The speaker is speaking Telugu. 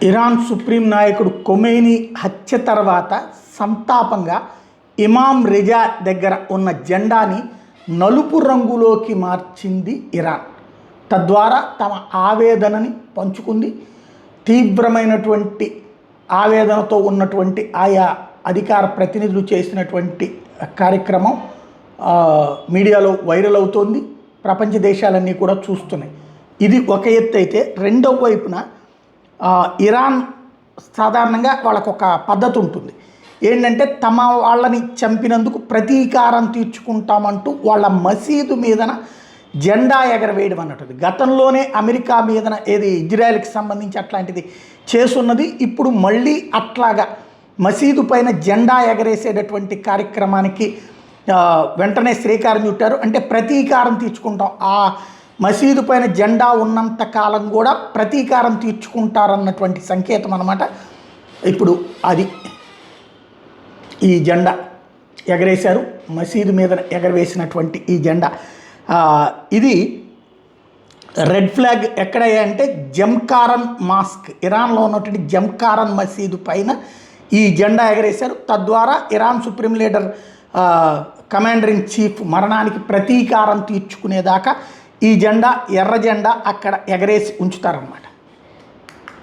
ఇరాన్ సుప్రీం నాయకుడు ఖొమైనీ హత్య తర్వాత సంతాపంగా ఇమాం రిజా దగ్గర ఉన్న జెండాని నలుపు రంగులోకి మార్చింది ఇరాన్. తద్వారా తమ ఆవేదనని పంచుకుంది. తీవ్రమైనటువంటి ఆవేదనతో ఉన్నటువంటి ఆయా అధికార ప్రతినిధులు చేసినటువంటి కార్యక్రమం మీడియాలో వైరల్ అవుతోంది. ప్రపంచ దేశాలన్నీ కూడా చూస్తున్నాయి. ఇది ఒక ఎత్తు అయితే, రెండవ వైపున ఇరాన్ సాధారణంగా వాళ్ళకొక పద్ధతి ఉంటుంది. ఏంటంటే తమ వాళ్ళని చంపినందుకు ప్రతీకారం తీర్చుకుంటామంటూ వాళ్ళ మసీదు మీదన జెండా ఎగరవేయడం అన్నట్టు. గతంలోనే అమెరికా మీదన ఇజ్రాయెల్కి సంబంధించి అట్లాంటిది చేసున్నది. ఇప్పుడు మళ్ళీ అట్లాగా మసీదు పైన జెండా ఎగరేసేటటువంటి కార్యక్రమానికి వెంటనే శ్రీకారం చుట్టారు. అంటే ప్రతీకారం తీర్చుకుంటాం, ఆ మసీదు పైన జెండా ఉన్నంత కాలం కూడా ప్రతీకారం తీర్చుకుంటారన్నటువంటి సంకేతం అన్నమాట. ఇప్పుడు అది ఈ జెండా ఎగరేశారు. మసీదు మీద ఎగరవేసినటువంటి ఈ జెండా ఇది రెడ్ ఫ్లాగ్ ఎక్కడ అంటే జమ్కారన్ మాస్క్, ఇరాన్లో ఉన్నటువంటి జమ్కారన్ మసీదు పైన ఈ జెండా ఎగరేశారు. తద్వారా Iran supreme leader commander in chief మరణానికి ప్రతీకారం తీర్చుకునేదాకా ఈ జెండా, ఎర్ర జెండా అక్కడ ఎగరేసి ఉంచుతారన్నమాట.